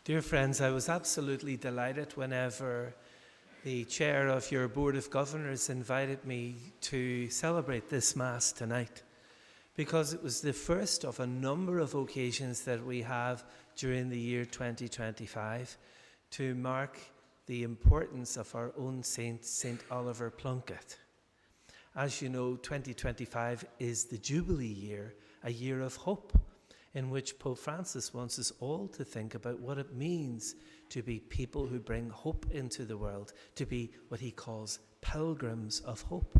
Dear friends, I was absolutely delighted whenever the chair of your Board of Governors invited me to celebrate this Mass tonight, because it was the first of a number of occasions that we have during the year 2025 to mark the importance of our own saint, St. Oliver Plunkett. As you know, 2025 is the Jubilee year, a year of hope, in which Pope Francis wants us all to think about what it means to be people who bring hope into the world, to be what he calls pilgrims of hope.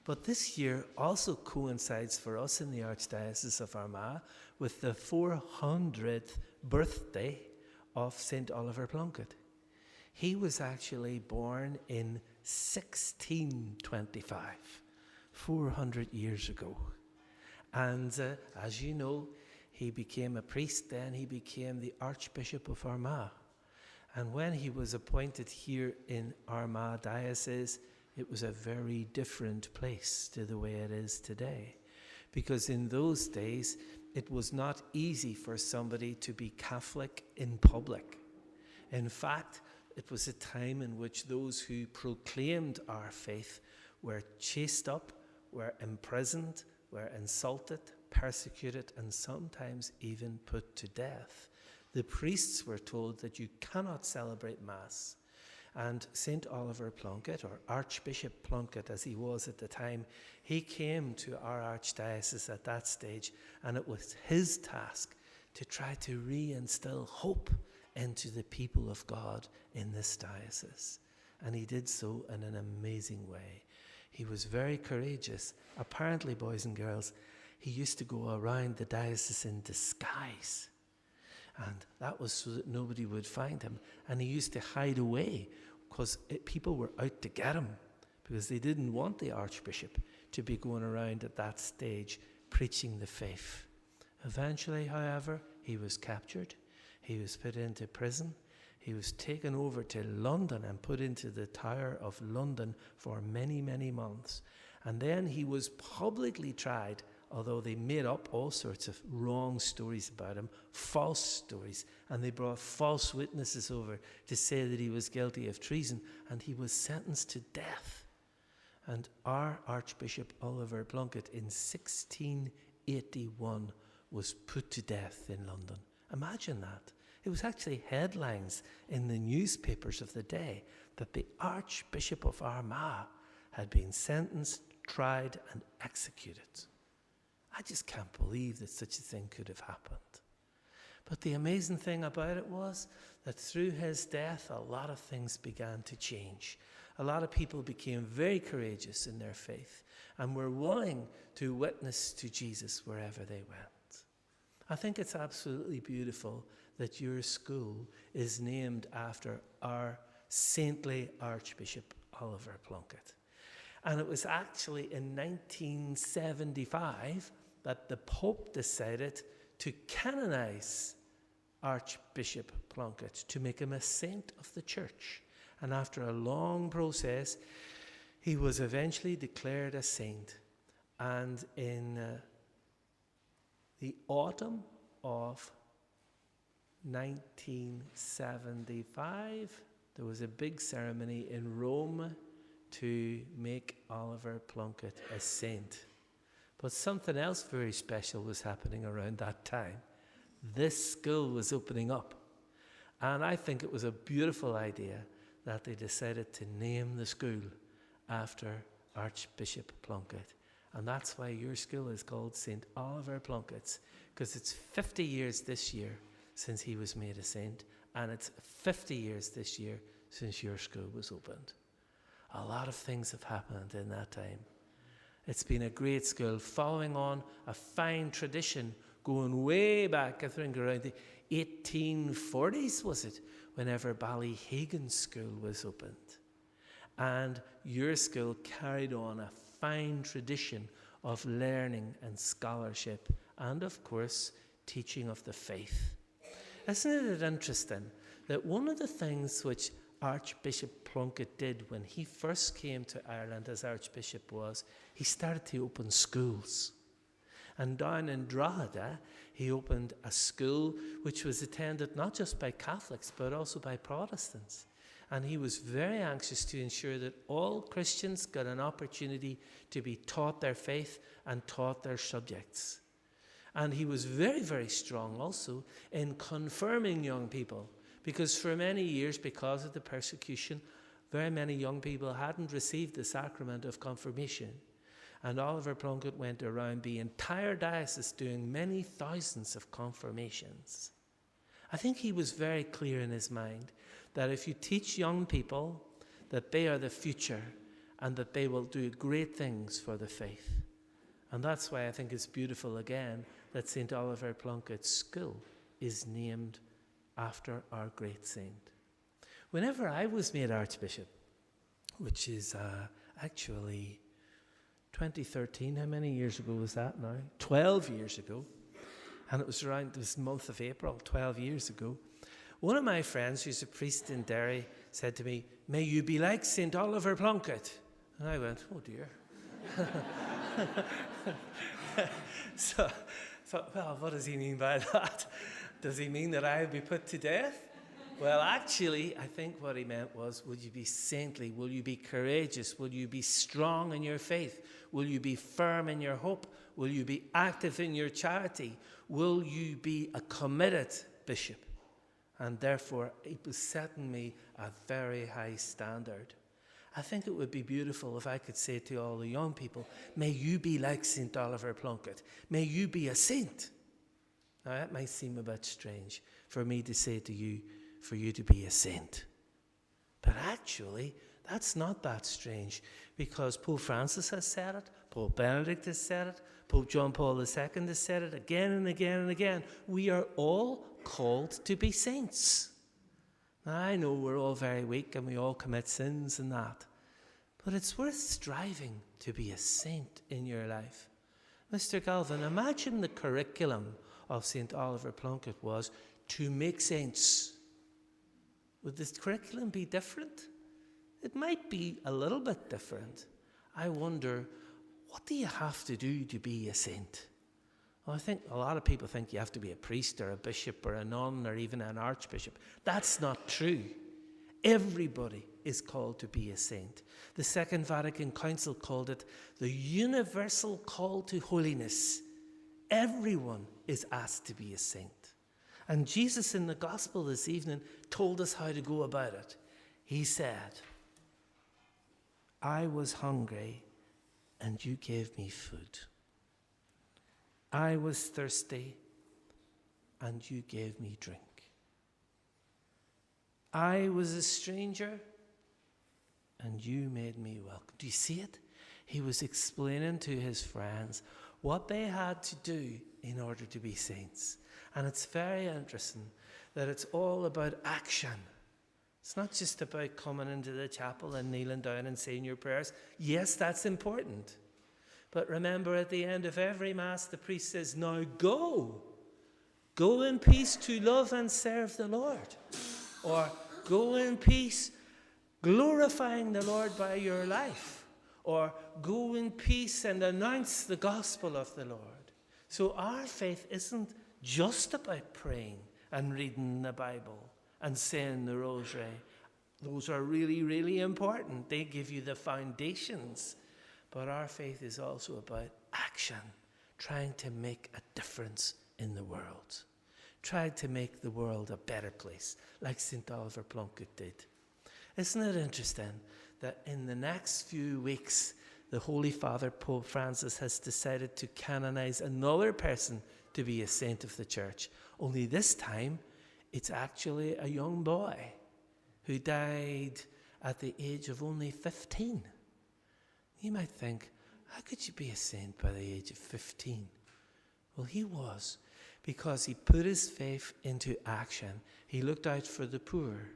But this year also coincides for us in the Archdiocese of Armagh with the 400th birthday of St. Oliver Plunkett. He was actually born in 1625, 400 years ago. And as you know, he became a priest, then he became the Archbishop of Armagh. And when he was appointed here in Armagh Diocese, it was a very different place to the way it is today. Because in those days, it was not easy for somebody to be Catholic in public. In fact, it was a time in which those who proclaimed our faith were chased up, were imprisoned, were insulted, persecuted, and sometimes even put to death. The priests were told that you cannot celebrate Mass. And St. Oliver Plunkett, or Archbishop Plunkett as he was at the time, he came to our archdiocese at that stage, and it was his task to try to reinstill hope into the people of God in this diocese. And he did so in an amazing way. He was very courageous. Apparently, boys and girls, he used to go around the diocese in disguise. And that was so that nobody would find him. And he used to hide away because people were out to get him, because they didn't want the Archbishop to be going around at that stage preaching the faith. Eventually, however, he was captured. He was put into prison. He was taken over to London and put into the Tower of London for many, many months. And then he was publicly tried, although they made up all sorts of wrong stories about him, false stories, and they brought false witnesses over to say that he was guilty of treason, and he was sentenced to death. And our Archbishop Oliver Plunkett in 1681 was put to death in London. Imagine that. It was actually headlines in the newspapers of the day that the Archbishop of Armagh had been sentenced, tried, and executed. I just can't believe that such a thing could have happened. But the amazing thing about it was that through his death, a lot of things began to change. A lot of people became very courageous in their faith and were willing to witness to Jesus wherever they went. I think it's absolutely beautiful that your school is named after our saintly Archbishop Oliver Plunkett. And it was actually in 1975 that the Pope decided to canonize Archbishop Plunkett, to make him a saint of the Church. And after a long process, he was eventually declared a saint. And in the autumn of 1975, there was a big ceremony in Rome to make Oliver Plunkett a saint. But something else very special was happening around that time. This school was opening up. And I think it was a beautiful idea that they decided to name the school after Archbishop Plunkett. And that's why your school is called St. Oliver Plunkett's, because it's 50 years this year since he was made a saint, and it's 50 years this year since your school was opened. A lot of things have happened in that time. It's been a great school, following on a fine tradition going way back, I think around the 1840s, was it, whenever Ballyhagan School was opened. And your school carried on a fine tradition of learning and scholarship and, of course, teaching of the faith. Isn't it interesting that one of the things which Archbishop Plunkett did when he first came to Ireland as Archbishop was he started to open schools. And down in Drogheda, he opened a school which was attended not just by Catholics, but also by Protestants. And he was very anxious to ensure that all Christians got an opportunity to be taught their faith and taught their subjects. And he was very, very strong also in confirming young people, because for many years, because of the persecution, very many young people hadn't received the sacrament of confirmation. And Oliver Plunkett went around the entire diocese doing many thousands of confirmations. I think he was very clear in his mind that if you teach young people that they are the future and that they will do great things for the faith. And that's why I think it's beautiful again that St. Oliver Plunkett's school is named after our great saint. Whenever I was made Archbishop, which is actually 2013, how many years ago was that now? 12 years ago. And it was around this month of April, 12 years ago. One of my friends, who's a priest in Derry, said to me, "May you be like St. Oliver Plunkett." And I went, "Oh dear." So I thought, well, what does he mean by that? Does he mean that I will be put to death? Well, actually, I think what he meant was, will you be saintly? Will you be courageous? Will you be strong in your faith? Will you be firm in your hope? Will you be active in your charity? Will you be a committed bishop? And therefore, it was setting me a very high standard. I think it would be beautiful if I could say to all the young people, may you be like St. Oliver Plunkett. May you be a saint. Now, that might seem a bit strange for me to say to you, for you to be a saint. But actually, that's not that strange, because Pope Francis has said it, Pope Benedict has said it, Pope John Paul II has said it again and again and again. We are all called to be saints. Now, I know we're all very weak and we all commit sins and that, but it's worth striving to be a saint in your life. Mr. Galvin, imagine the curriculum of St. Oliver Plunkett was to make saints. Would this curriculum be different? It might be a little bit different. I wonder, what do you have to do to be a saint? Well, I think a lot of people think you have to be a priest or a bishop or a nun or even an archbishop. That's not true. Everybody is called to be a saint. The Second Vatican Council called it the universal call to holiness. Everyone is asked to be a saint. And Jesus in the gospel this evening told us how to go about it. He said, "I was hungry and you gave me food. I was thirsty and you gave me drink. I was a stranger and you made me welcome." Do you see it? He was explaining to his friends what they had to do in order to be saints. And it's very interesting that it's all about action. It's not just about coming into the chapel and kneeling down and saying your prayers. Yes, that's important. But remember, at the end of every Mass, the priest says, "Now go. Go in peace to love and serve the Lord." Or, "Go in peace, glorifying the Lord by your life." Or, "Go in peace and announce the gospel of the Lord." So our faith isn't just about praying and reading the Bible and saying the rosary. Those are really, really important. They give you the foundations. But our faith is also about action, trying to make a difference in the world, trying to make the world a better place, like St. Oliver Plunkett did. Isn't it interesting that in the next few weeks, the Holy Father, Pope Francis, has decided to canonize another person to be a saint of the church. Only this time, it's actually a young boy who died at the age of only 15. You might think, how could you be a saint by the age of 15? Well, he was, because he put his faith into action. He looked out for the poor.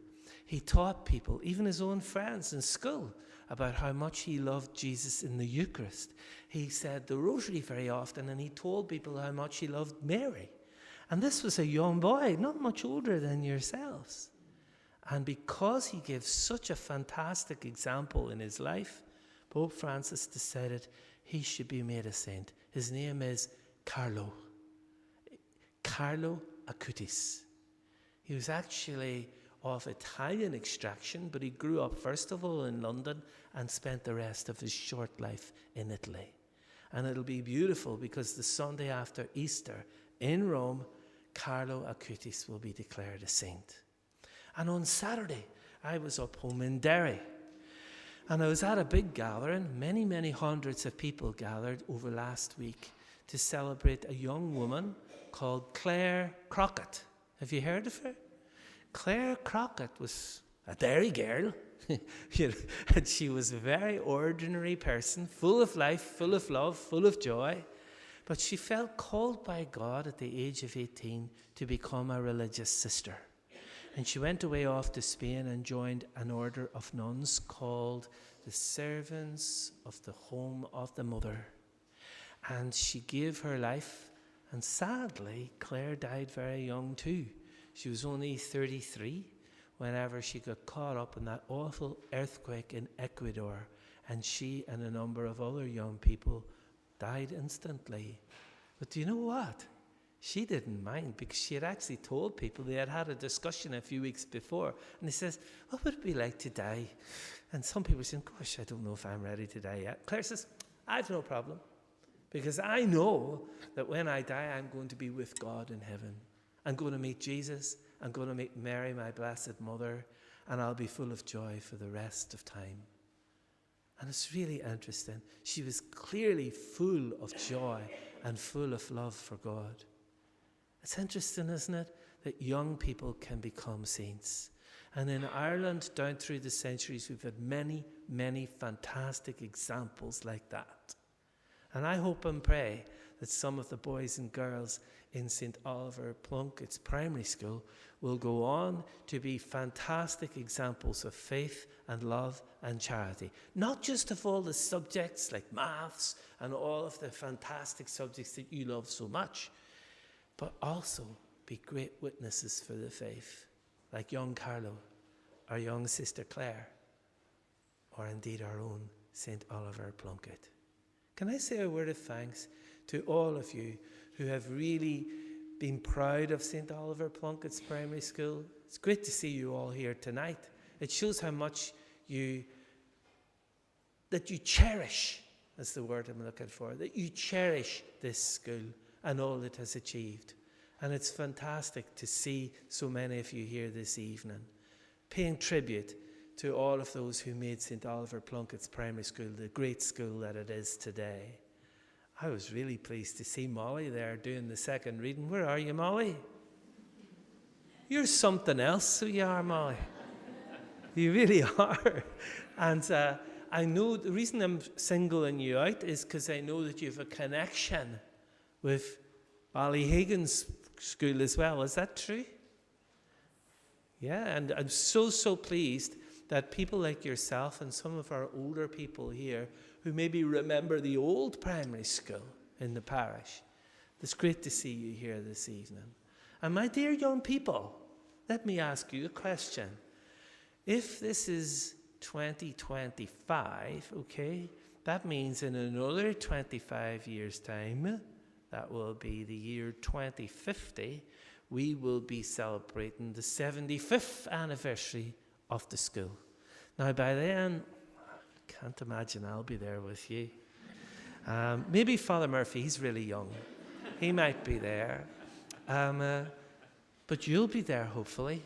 He taught people, even his own friends in school, about how much he loved Jesus in the Eucharist. He said the rosary very often, and he told people how much he loved Mary. And this was a young boy, not much older than yourselves. And because he gives such a fantastic example in his life, Pope Francis decided he should be made a saint. His name is Carlo Acutis. He was actually of Italian extraction, but he grew up first of all in London and spent the rest of his short life in Italy. And it'll be beautiful because the Sunday after Easter in Rome, Carlo Acutis will be declared a saint. And on Saturday, I was up home in Derry. And I was at a big gathering. Many, many hundreds of people gathered over last week to celebrate a young woman called Claire Crockett. Have you heard of her? Claire Crockett was a Derry girl. And she was a very ordinary person, full of life, full of love, full of joy. But she felt called by God at the age of 18 to become a religious sister. And she went away off to Spain and joined an order of nuns called the Servants of the Home of the Mother. And she gave her life, and sadly, Claire died very young too. She was only 33 whenever she got caught up in that awful earthquake in Ecuador, and she and a number of other young people died instantly. But do you know what? She didn't mind, because she had actually told people, they had had a discussion a few weeks before, and they says, what would it be like to die? And some people saying, gosh, I don't know if I'm ready to die yet. Claire says, I've no problem, because I know that when I die, I'm going to be with God in heaven. I'm going to meet Jesus. I'm going to meet Mary, my blessed mother, and I'll be full of joy for the rest of time. And it's really interesting. She was clearly full of joy and full of love for God. It's interesting, isn't it, that young people can become saints. And in Ireland, down through the centuries, we've had many, many fantastic examples like that. And I hope and pray that some of the boys and girls in St. Oliver Plunkett's primary school will go on to be fantastic examples of faith and love and charity. Not just of all the subjects like maths and all of the fantastic subjects that you love so much, but also be great witnesses for the faith, like young Carlo, our young sister Claire, or indeed our own St. Oliver Plunkett. Can I say a word of thanks to all of you who have really been proud of St. Oliver Plunkett's primary school? It's great to see you all here tonight. It shows how much that you cherish, that's the word I'm looking for, that you cherish this school and all it has achieved. And it's fantastic to see so many of you here this evening, paying tribute to all of those who made St. Oliver Plunkett's primary school the great school that it is today. I was really pleased to see Molly there doing the second reading. Where are you, Molly? You're something else, so you are, Molly. You really are. And I know the reason I'm singling you out is because I know that you have a connection with Ballyhagan's school as well. Is that true? Yeah, and I'm so pleased that people like yourself and some of our older people here who maybe remember the old primary school in the parish. It's great to see you here this evening. And my dear young people, let me ask you a question. If this is 2025, okay, that means in another 25 years' time, that will be the year 2050, we will be celebrating the 75th anniversary of the school. Now, by then, I can't imagine I'll be there with you. Maybe Father Murphy, he's really young. He might be there. But you'll be there, hopefully.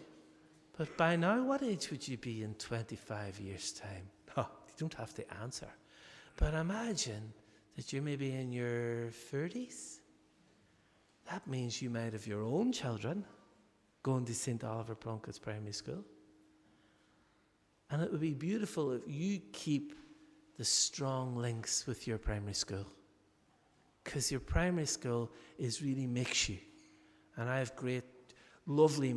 But by now, what age would you be in 25 years' time? Oh, you don't have to answer. But imagine that you may be in your 30s. That means you might have your own children going to St. Oliver Plunkett's primary school. And it would be beautiful if you keep the strong links with your primary school. Because your primary school really makes you. And I have great, lovely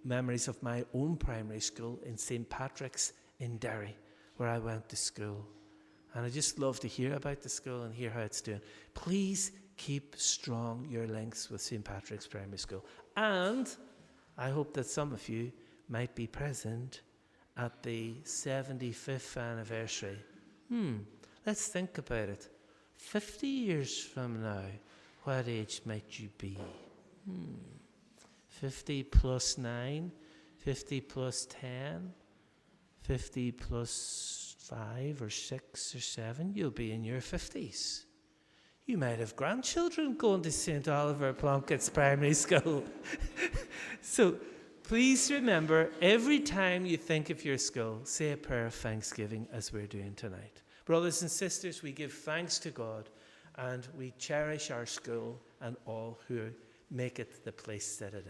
memories of my own primary school in St. Patrick's in Derry, where I went to school. And I just love to hear about the school and hear how it's doing. Please keep strong your links with St. Patrick's Primary School. And I hope that some of you might be present at the 75th anniversary. Let's think about it. 50 years from now, What age might you be? 50 plus 9, 50 plus 10, 50 plus 5 or 6 or 7. You'll be in your 50s. You might have grandchildren going to St. Oliver Plunkett's primary school. So please remember, every time you think of your school, say a prayer of thanksgiving as we're doing tonight. Brothers and sisters, we give thanks to God and we cherish our school and all who make it the place that it is.